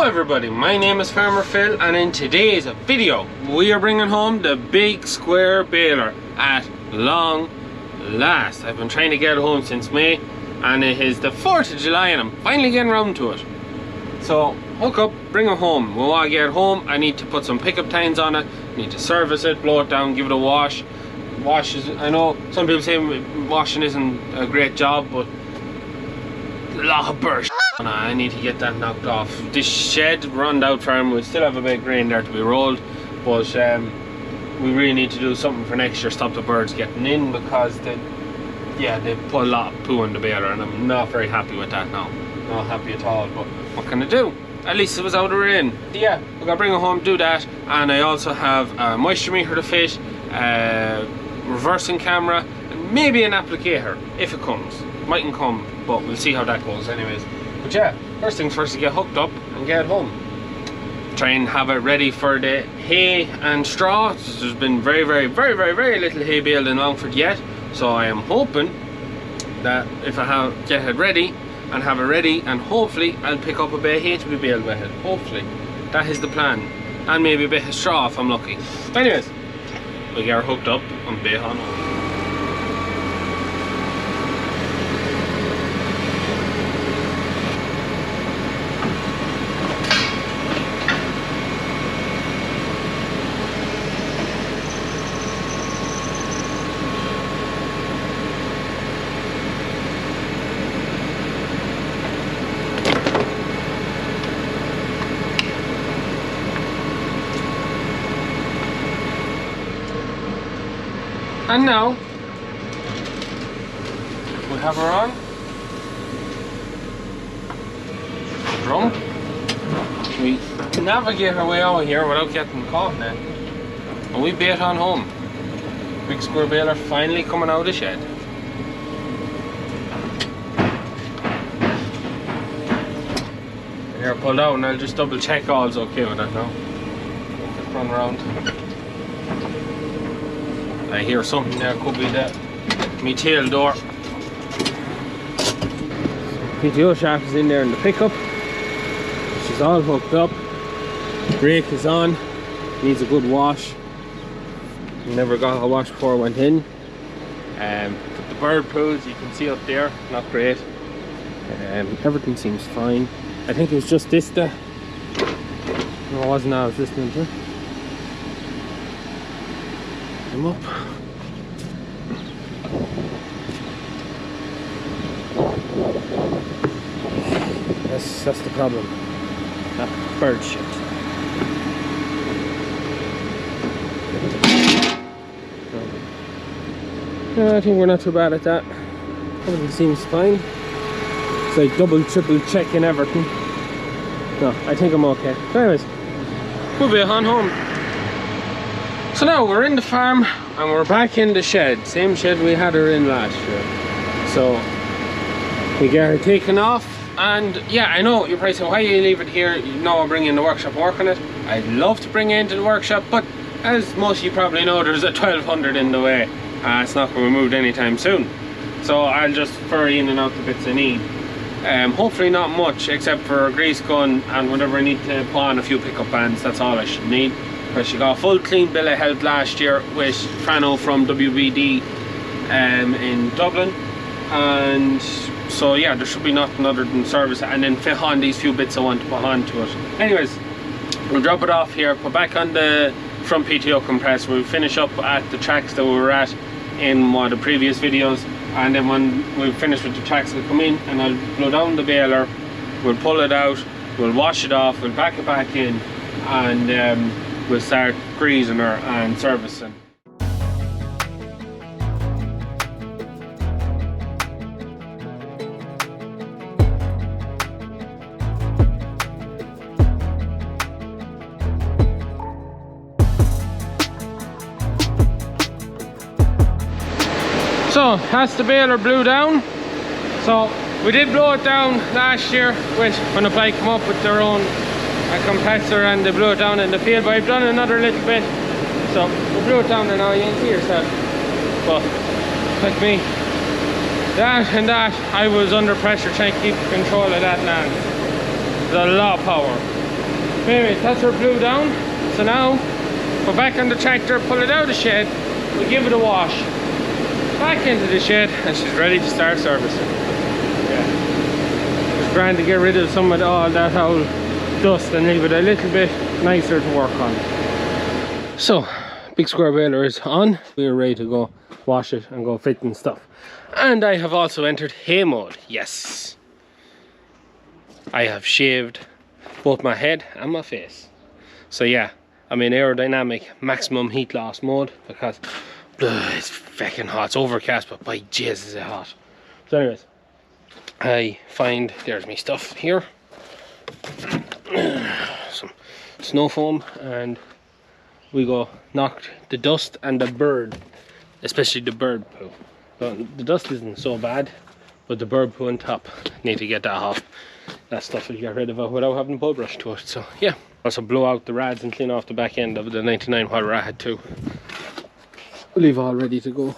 everybody, my name is Farmer Phil, and in today's video we are bringing home the big square baler at long last. I've been trying to get it home since May, and it is the 4th of July and I'm finally getting around to it. So hook up, bring it home. When I get home I need to put some pickup tines on it, need to service it, blow it down, give it a wash. I know some people say washing isn't a great job, but a lot of burst. I need to get that knocked off. This shed, run out farm, we still have a bit of grain there to be rolled, but we really need to do something for next year, stop the birds getting in, because they put a lot of poo in the baler and I'm not very happy with that now. Not happy at all, but what can I do? At least it was out of rain. Yeah, we're gonna bring it home, do that, and I also have a moisture meter to fit, reversing camera, and maybe an applicator if it comes. Mightn't come, but we'll see how that goes anyways. But yeah, first things first, to get hooked up and get home. Try and have it ready for the hay and straw. There's been very little hay baled in Longford yet, so I am hoping that if I get it ready and have it ready, and hopefully I'll pick up a bit of hay to be baled with it. Hopefully, that is the plan, and maybe a bit of straw if I'm lucky. Anyways, we get her hooked up and bale on home. And now we have her on drum. We navigate our way out here without getting caught now, and we bait on home. Big square baler finally coming out of the shed. Here, pulled out, and I'll just double check all's okay with that now. Just run around. I hear something there, could be that me tail door. PTO shaft is in there in the pickup. She's all hooked up. Brake is on. Needs a good wash. Never got a wash before I went in. The bird poos you can see up there, not great. Everything seems fine. I think it was just this there. No, it wasn't. I was listening to. Up. That's the problem. That bird shit. I think we're not too bad at that. Everything seems fine. It's like double, triple checking everything. No, I think I'm okay. So anyways, we'll be on home. So now we're in the farm and we're back in the shed, same shed we had her in last year. So we get her taken off, and yeah, I know you're probably saying, why you leave it here? You know, I'll bring you in the workshop and work on it. I'd love to bring it into the workshop, but as most of you probably know, there's a 1200 in the way. It's not going to be moved anytime soon. So I'll just furry in and out the bits I need. Hopefully not much, except for a grease gun and whatever I need to put on a few pickup bands. That's all I should need. She got a full clean bill of health last year with Frano from WBD in Dublin, and so yeah, there should be nothing other than service and then fit on these few bits I want to put onto it. Anyways, we'll drop it off here, put back on the front PTO compressor. We'll finish up at the tracks that we were at in one of the previous videos, and then when we've finished with the tracks, we'll come in and I'll blow down the baler, we'll pull it out, we'll wash it off, we'll back it back in, and we'll start greasing her and servicing. So that's the baler blew down. So we did blow it down last year when the bike came up with their own compressor, and they blew it down in the field, but I've done another little bit. So we blew it down there now, you can see yourself. But like me, I was under pressure trying to keep control of that land. There's a lot of power. Anyways, that's her blew down. So now we're back on the tractor, pull it out of the shed, we give it a wash, back into the shed, and she's ready to start servicing. Yeah. It's grand to get rid of some of all that old dust and leave it a little bit nicer to work on. So, big square baler is on. We're ready to go wash it and go fitting stuff. And I have also entered hay mode. Yes. I have shaved both my head and my face. So yeah, I'm in aerodynamic maximum heat loss mode because it's fucking hot. It's overcast, but by jizz is it hot. So anyways, I find there's me stuff here. Some snow foam, and we go knock the dust and the bird, especially the bird poo. The dust isn't so bad, but the bird poo on top, need to get that off. That stuff will get rid of it without having a bull brush to it. So yeah, also blow out the rads and clean off the back end of the 99 while I had to. Leave all ready to go.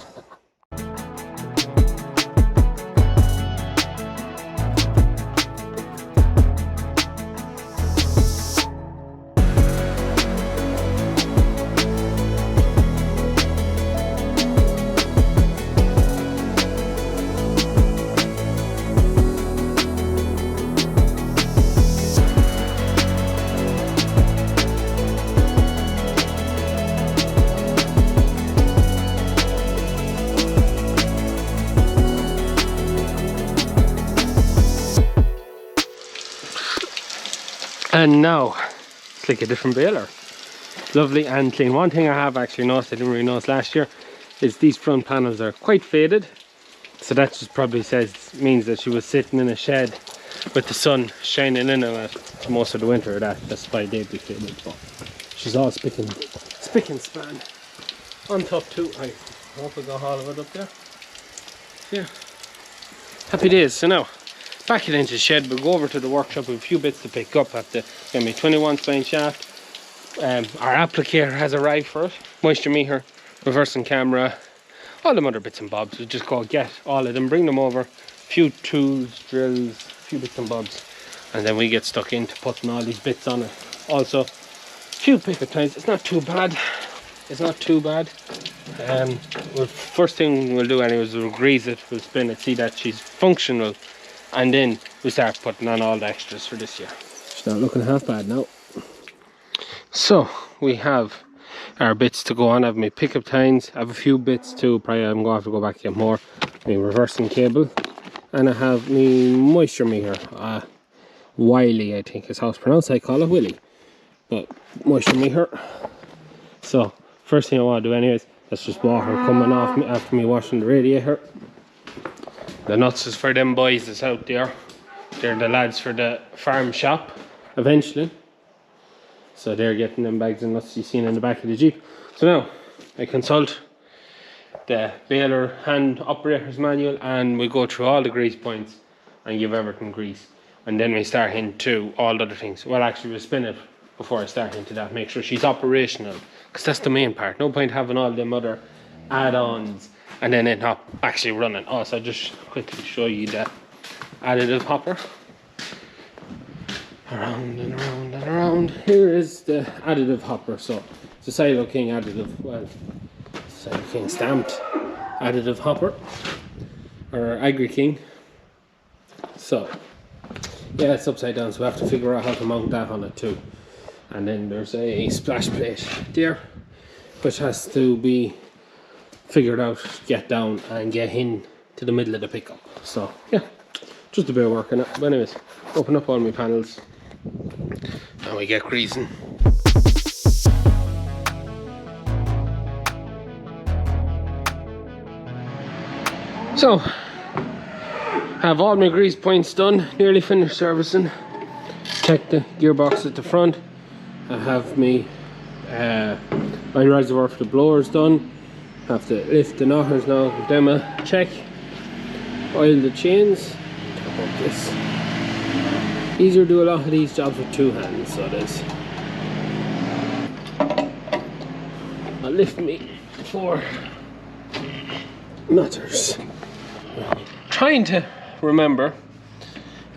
And now it's like a different baler. Lovely and clean. One thing I have actually noticed, I didn't really notice last year, is these front panels are quite faded. So that just probably means that she was sitting in a shed with the sun shining in on it for most of the winter. That's why they'd be faded. But she's all spick and span. On top too. I hope I got all of it up there. Yeah. Happy days. So now, back it into the shed. We'll go over to the workshop with a few bits to pick up. Have to get me 21 spline shaft. Our applicator has arrived for it. Moisture meter, reversing camera, all them other bits and bobs. We'll just go get all of them, bring them over. A few tools, drills, a few bits and bobs, and then we get stuck into putting all these bits on it. Also, a few pickup tines. It's not too bad. It's not too bad. Well, first thing we'll do anyways, we'll grease it, we'll spin it, see that she's functional. And then we start putting on all the extras for this year. It's not looking half bad now. So we have our bits to go on. I have my pickup tines. I have a few bits too. Probably I'm going to have to go back and get more. My reversing cable. And I have my moisture meter. Wiley, I think is how it's pronounced. I call it Willy. But moisture meter. So first thing I want to do anyways, that's just water coming off me after me washing the radiator. The nuts is for them boys that's out there. They're the lads for the farm shop, eventually. So they're getting them bags of nuts you seen in the back of the Jeep. So now, I consult the baler hand operator's manual and we go through all the grease points and give everything grease. And then we start into all the other things. Well, actually we'll spin it before I start into that. Make sure she's operational, because that's the main part. No point having all them other add-ons and then it not actually running. Oh, so I'll just quickly show you the additive hopper. Around and around and around. Here is the additive hopper. So it's a Silo King additive, well, Silo King stamped additive hopper, or Agri King. So yeah, it's upside down, so we have to figure out how to mount that on it too. And then there's a splash plate there, which has to be figured out, get down and get in to the middle of the pickup. So yeah, just a bit of work on it. But anyways, open up all my panels and we get greasing. So have all my grease points done, nearly finished servicing. Check the gearbox at the front. I have my reservoir for the blowers done. Have to lift the knockers now, give them a check. Oil the chains. Tap up this. Easier to do a lot of these jobs with two hands, so it is. I'll lift me 4 nutters. Trying to remember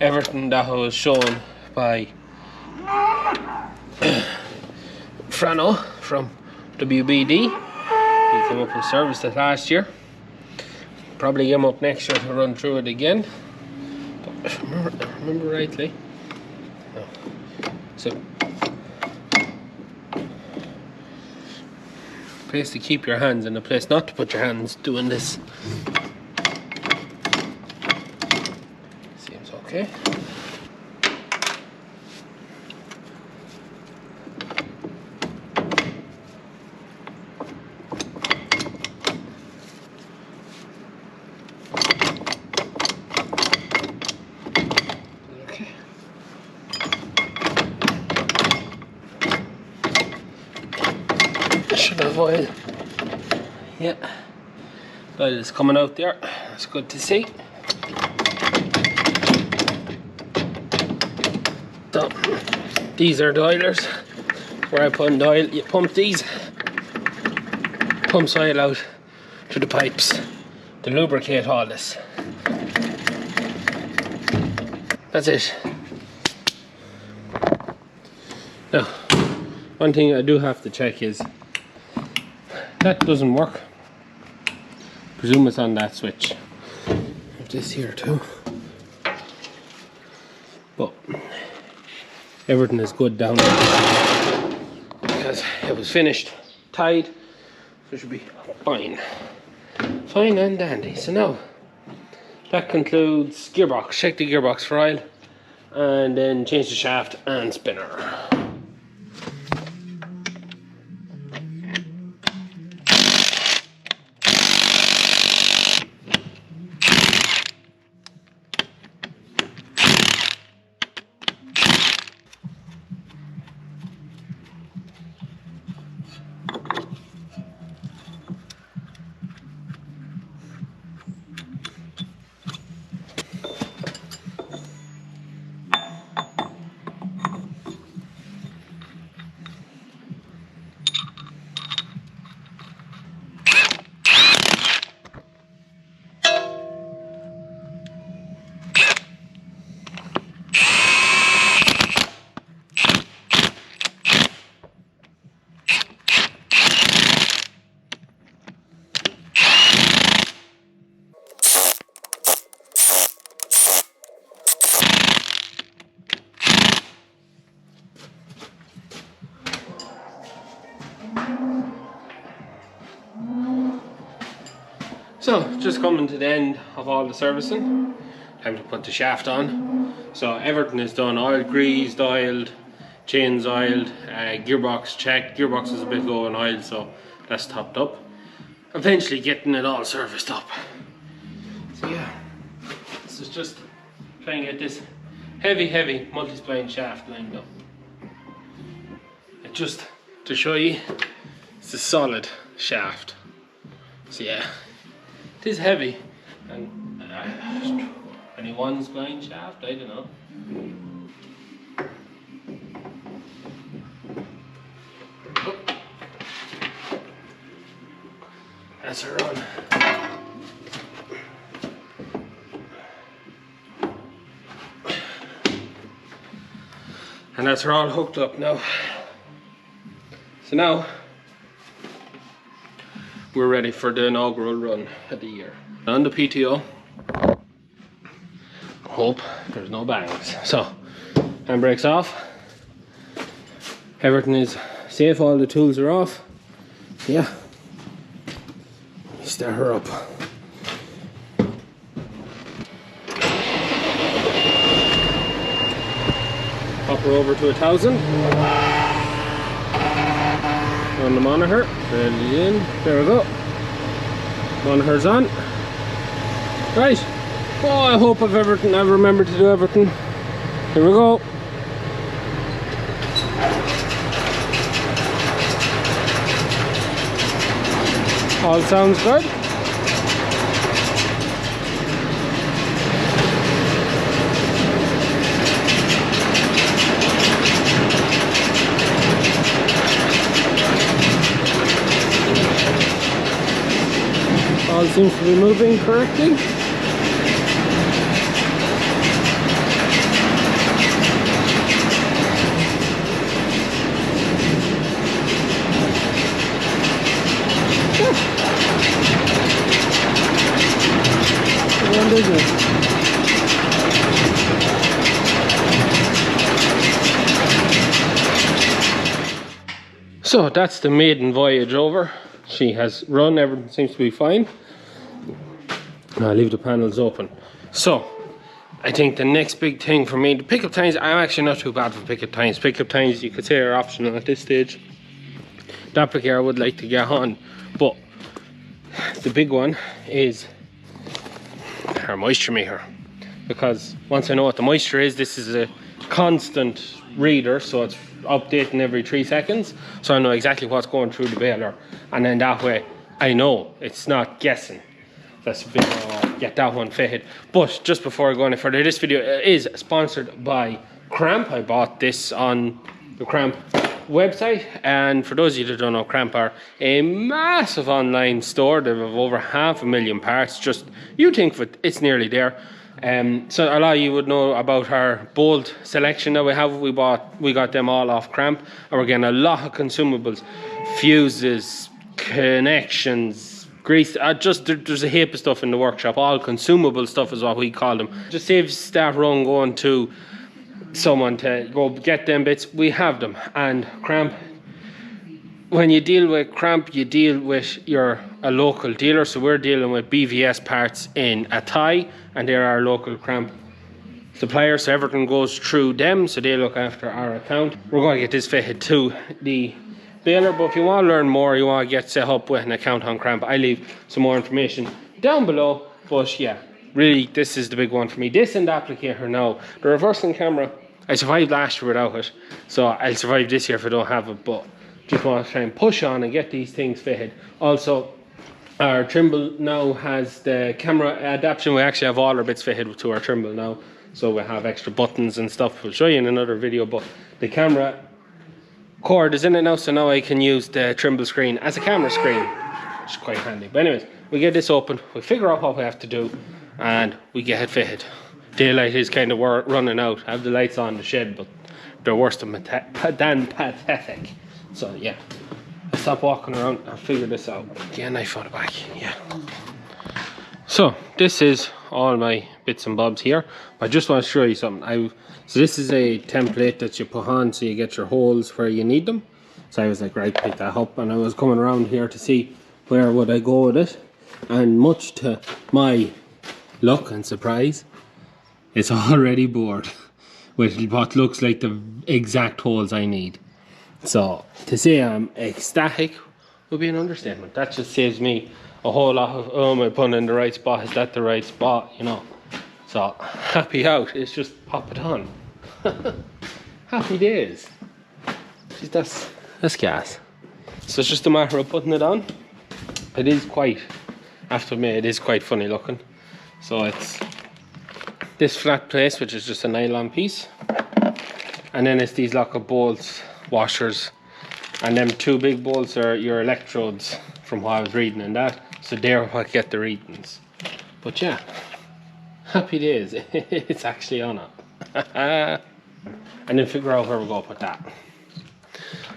everything that was shown by Frano from WBD. He came up and serviced it last year. Probably get him up next year to run through it again. But if I remember rightly. No. So, place to keep your hands and a place not to put your hands doing this. Seems okay. Should have oil. Yeah, oil is coming out there. That's good to see. So these are the oilers where I put in the oil. You pump these, pumps oil out to the pipes to lubricate all this. That's it. Now, one thing I do have to check is that doesn't work. Presume it's on that switch. I have this here too. But everything is good down there because it was finished, tied, so it should be fine. Fine and dandy. So now that concludes gearbox. Check the gearbox for oil and then change the shaft and spinner. So, just coming to the end of all the servicing. Time to put the shaft on. So everything is done, oil greased, oiled, chains oiled, gearbox checked. Gearbox is a bit low in oil, so that's topped up. Eventually getting it all serviced up. So yeah, this is just trying to get this heavy multi-spline shaft lined up. And just to show you, it's a solid shaft. So yeah, it is heavy, and 21 spline shaft, I don't know. Oh. That's her on. And that's her all hooked up now. So now we're ready for the inaugural run of the year. On the PTO, hope there's no bangs. So, handbrake's off. Everything is safe, all the tools are off. Yeah, start her up. Pop her over to 1,000. On the monitor, ready in, there we go. Monitor's on. Right, oh, I hope I've remembered to do everything. Here we go. All sounds good. All seems to be moving correctly. So that's the maiden voyage over. She has run, everything seems to be fine. I'll leave the panels open. So I think the next big thing for me, the pickup tines, I'm actually not too bad for pickup tines. Pickup tines, you could say, are optional at this stage. The applicator I would like to get on, but the big one is our moisture meter. Because once I know what the moisture is, this is a constant reader, so it's updating every 3 seconds. So I know exactly what's going through the baler, and then that way I know it's not guessing. That's a bit, get that one fitted. But just before I go any further, this video is sponsored by Cramp. I bought this on the Cramp website, and for those of you that don't know, Cramp are a massive online store. They have over 500,000 parts. Just, you think of it, it's nearly there. So a lot of you would know about our bolt selection that we have. We got them all off Cramp, and we're getting a lot of consumables, fuses, connections, grease, there's a heap of stuff in the workshop. All consumable stuff is what we call them. Just saves that run going to someone to go get them bits. We have them. And Cramp, when you deal with Cramp, you deal with a local dealer. So we're dealing with BVS parts in Athy, and they're our local Cramp supplier, so everything goes through them, so they look after our account. We're going to get this fitted to the baler, but if you want to learn more, you want to get set up with an account on Cramp, I leave some more information down below. But yeah, really, this is the big one for me. This and the applicator now. The reversing camera, I survived last year without it, so I'll survive this year if I don't have it, but just want to try and push on and get these things fitted. Also, our Trimble now has the camera adaptation. We actually have all our bits fitted to our Trimble now, so we have extra buttons and stuff. We'll show you in another video, but the camera cord is in it now, so now I can use the Trimble screen as a camera screen, which is quite handy. But anyways, we get this open, we figure out what we have to do, and we get it fitted. Daylight is kind of running out. I have the lights on in the shed, but they're worse than pathetic. So yeah, I'll stop walking around and figure this out. Get a knife out of the back, yeah. So this is all my bits and bobs here. I just want to show you something. So this is a template that you put on so you get your holes where you need them. So I was like, right, pick that up, and I was coming around here to see where would I go with it. And much to my luck and surprise, it's already bored with what looks like the exact holes I need. So to say I'm ecstatic would be an understatement. That just saves me a whole lot of, oh, am I putting in the right spot? Is that the right spot? You know. So happy out. It's just pop it on. Happy days. Jeez, that's gas. So it's just a matter of putting it on. It is quite, I have to admit, it is quite funny looking. So it's this flat place, which is just a nylon piece, and then it's these lock of bolts, washers, and them two big bolts are your electrodes from what I was reading in that, so they're what get the readings. But yeah, happy days. It's actually on it. And then figure out where we're going to put that.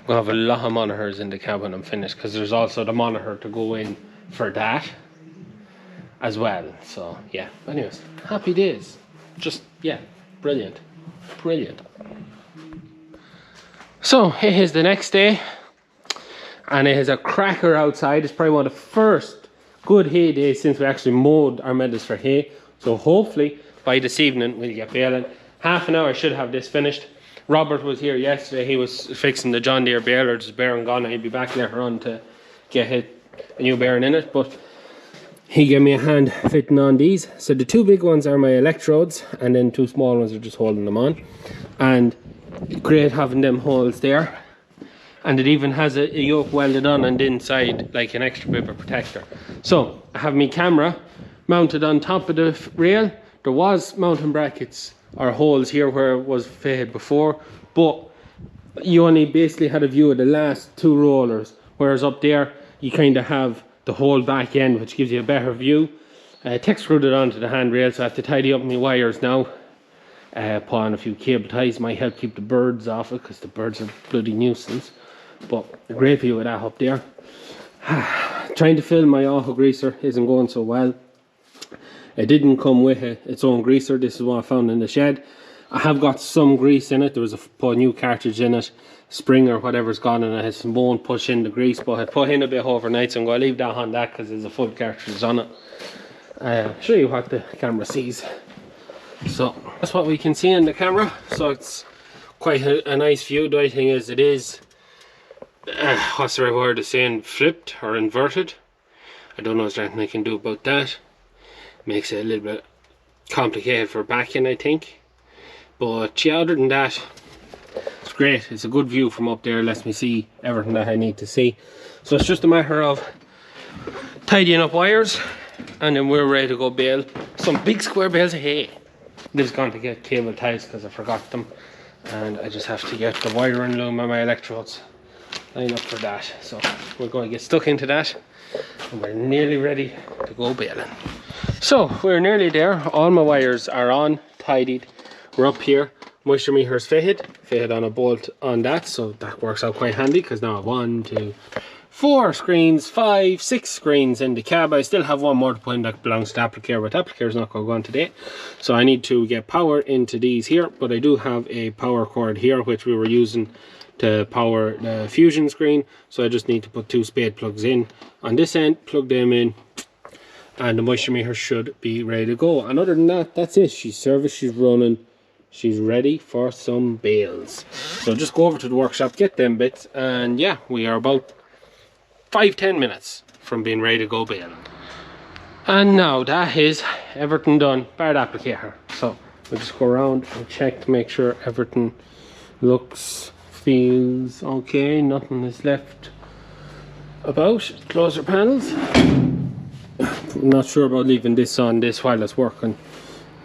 We'll have a lot of monitors in the cab when I'm finished, because there's also the monitor to go in for that as well. So yeah, anyways, happy days. Just, yeah, brilliant. Brilliant. So it is the next day, and it is a cracker outside. It's probably one of the first good hay days since we actually mowed our meadows for hay. So hopefully by this evening we'll get baling. Half an hour I should have this finished. Robert was here yesterday. He was fixing the John Deere baler. There's a bearing gone. He'll be back later on to get a new bearing in it, but he gave me a hand fitting on these. So the two big ones are my electrodes, and then two small ones are just holding them on. And great having them holes there, and it even has a yoke welded on the inside, like an extra bit of protector. So I have my camera mounted on top of the rail. There was mounting brackets or holes here where it was fitted before, but you only basically had a view of the last two rollers, whereas up there you kind of have the whole back end, which gives you a better view. Tech screwed it onto the handrail, so I have to tidy up my wires now. Put on a few cable ties, might help keep the birds off it, because the birds are a bloody nuisance. But a great view of that up there. Trying to fill my auto greaser isn't going so well. It didn't come with its own greaser. This is what I found in the shed. I have got some grease in it. There was a new cartridge in it, spring or whatever's gone, and I had some bone push in the grease, but I put in a bit overnight, so I'm going to leave that on that because there's a full cartridge on it. I'll show you what the camera sees. So that's what we can see in the camera. So it's quite a nice view. The only thing is, it is what's the right word of saying, flipped or inverted. I don't know if there's anything I can do about that. Makes it a little bit complicated for backing, I think. But yeah, other than that, it's great. It's a good view from up there. Lets me see everything that I need to see. So it's just a matter of tidying up wires, and then we're ready to go bale some big square bales of hay. Liv's gone to get cable ties because I forgot them, and I just have to get the wiring loom and my electrodes lined up for that. So we're going to get stuck into that, and we're nearly ready to go baling. So we're nearly there. All my wires are on, tidied. We're up here. Moisture meter's fitted on a bolt on that, so that works out quite handy because now I have 1, 2, 4 screens, 5, 6 screens in the cab. I still have one more to put in that belongs to the applicator, but the applicator is not going to go on today. So I need to get power into these here, but I do have a power cord here which we were using to power the fusion screen. So I just need to put 2 spade plugs in on this end, plug them in, and the moisture meter should be ready to go. And other than that, that's it. She's serviced, she's running, she's ready for some bales. So just go over to the workshop, get them bits, and yeah, we are about 5-10 minutes from being ready to go baling. And now that is everything done, bar the applicator. So we'll just go around and check to make sure everything looks, feels okay, nothing is left about. Close our panels. I'm not sure about leaving this on this while it's working.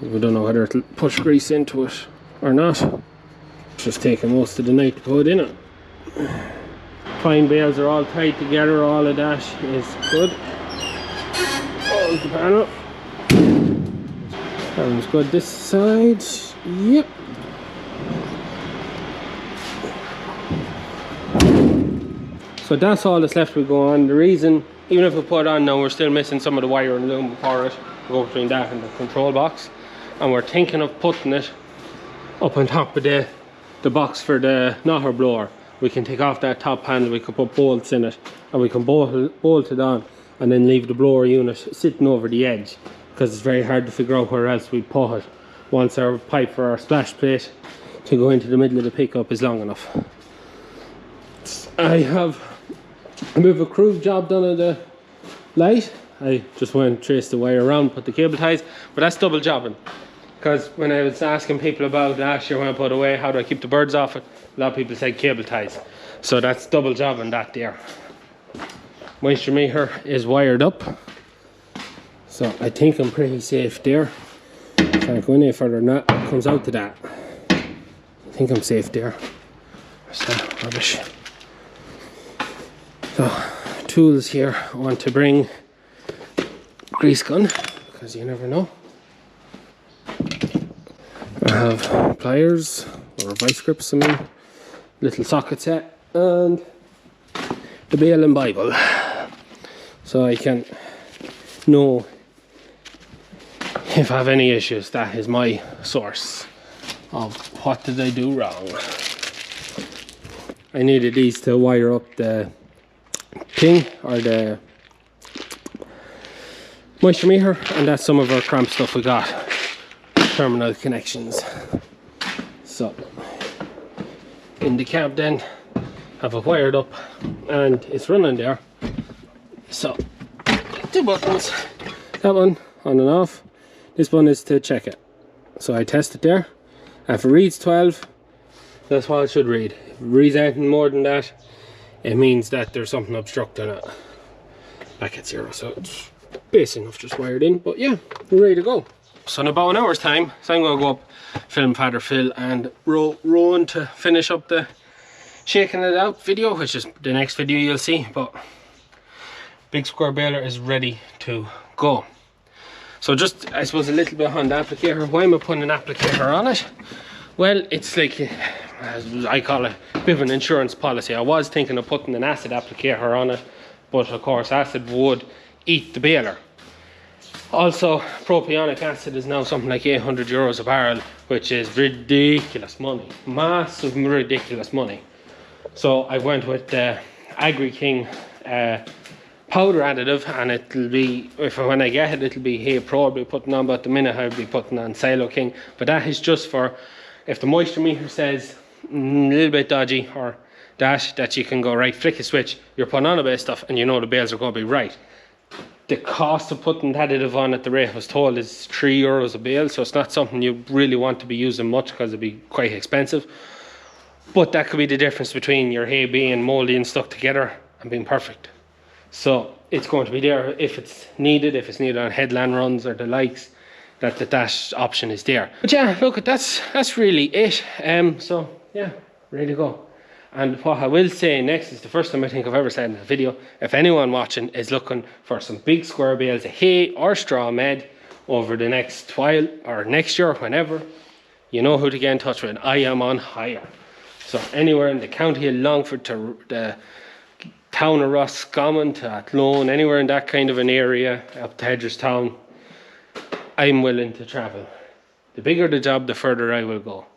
We don't know whether it'll push grease into it or not. It's just taking most of the night to put in it. Pine bales are all tied together, all of that is good. Hold the panel. That one's good this side. Yep. So that's all that's left to go on. The reason, even if we put it on now, we're still missing some of the wire and loom for it. Go between that and the control box. And we're thinking of putting it up on top of the box for the knotter blower. We can take off that top panel, we can put bolts in it, and we can bolt it on, and then leave the blower unit sitting over the edge, because it's very hard to figure out where else we put it once our pipe for our splash plate to go into the middle of the pickup is long enough. I have a bit of a crude job done on the light. I just went and traced the wire around, put the cable ties, but that's double jobbing. Because when I was asking people about last year when I put away, how do I keep the birds off it, a lot of people said cable ties. So that's double jobbing that there. Moisture meter is wired up, so I think I'm pretty safe there. Can't go any further than that. It comes out to that. I think I'm safe there. What's that rubbish? So tools here. I want to bring grease gun because you never know. I have pliers or vice grips, I mean, little socket set, and the bale and Bible, so I can know if I have any issues. That is my source of what did I do wrong. I needed these to wire up the thing, or the moisture meter, and that's some of our cramp stuff we got. Terminal connections. So in the cab then, have it wired up and it's running there. So 2 buttons, that one on and off, this one is to check it. So I test it there, and if it reads 12, that's what it should read. If it reads anything more than that, it means that there's something obstructing it. Back at 0, so it's basic enough, just wired in. But yeah, we're ready to go. So in about an hour's time, so I'm going to go up, film Father Phil and Rowan to finish up the shaking it out video, which is the next video you'll see. But big square baler is ready to go. So just, I suppose, a little bit on the applicator. Why am I putting an applicator on it? Well, it's like, as I call it, a bit of an insurance policy. I was thinking of putting an acid applicator on it, but of course acid would eat the baler. Also, propionic acid is now something like €800 a barrel, which is ridiculous money, massive ridiculous money. So I went with the Agri King powder additive, and it'll be, when I get it, it'll be here probably putting on, but at the minute I'll be putting on Silo King. But that is just for if the moisture meter says a little bit dodgy, or that you can go, right, flick a switch, you're putting on a bit of stuff and you know the bales are going to be right. The cost of putting that additive on at the rate I was told is €3 a bale, so it's not something you really want to be using much because it'd be quite expensive. But that could be the difference between your hay being mouldy and stuck together and being perfect. So it's going to be there if it's needed on headland runs or the likes, that option is there. But yeah, look, that's really it. So yeah, ready to go. And what I will say next is the first time I think I've ever said in a video, if anyone watching is looking for some big square bales of hay or straw made over the next while or next year, whenever, you know who to get in touch with. I am on hire. So anywhere in the county of Longford to the town of Roscommon to Athlone, anywhere in that kind of an area, up to Hedgerstown, I'm willing to travel. The bigger the job, the further I will go.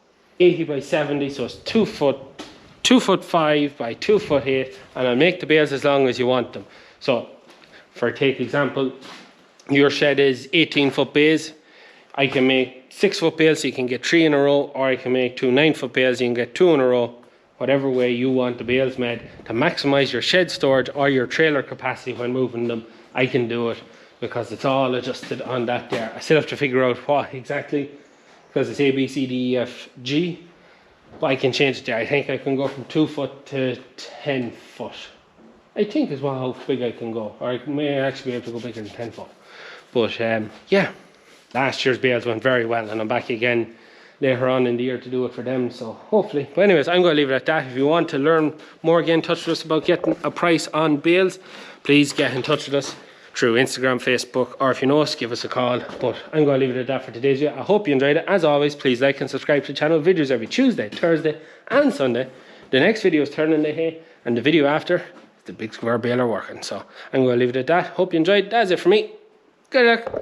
80 by 70, so it's 2 foot 5 by 2 foot 8, and I'll make the bales as long as you want them. So for take example, your shed is 18-foot bays. I can make 6-foot bales, so you can get 3 in a row, or I can make 2 9-foot bales, you can get 2 in a row, whatever way you want the bales made. To maximize your shed storage or your trailer capacity when moving them, I can do it, because it's all adjusted on that there. I still have to figure out what exactly, because it's A, B, C, D, E, F, G. But I can change it there. I think I can go from 2 foot to 10 foot. I think is how big I can go. Or I may actually be able to go bigger than 10 foot. But yeah, last year's bales went very well, and I'm back again later on in the year to do it for them. So hopefully. But anyways, I'm going to leave it at that. If you want to learn more, get in touch with us about getting a price on bales, please get in touch with us through Instagram, Facebook, or if you know us, give us a call. But I'm going to leave it at that for today's video. I hope you enjoyed it. As always, please like and subscribe to the channel. Videos every Tuesday, Thursday and Sunday. The next video is turning the hay, and the video after is the big square baler working. So I'm going to leave it at that. Hope you enjoyed. That's it for me. Good luck.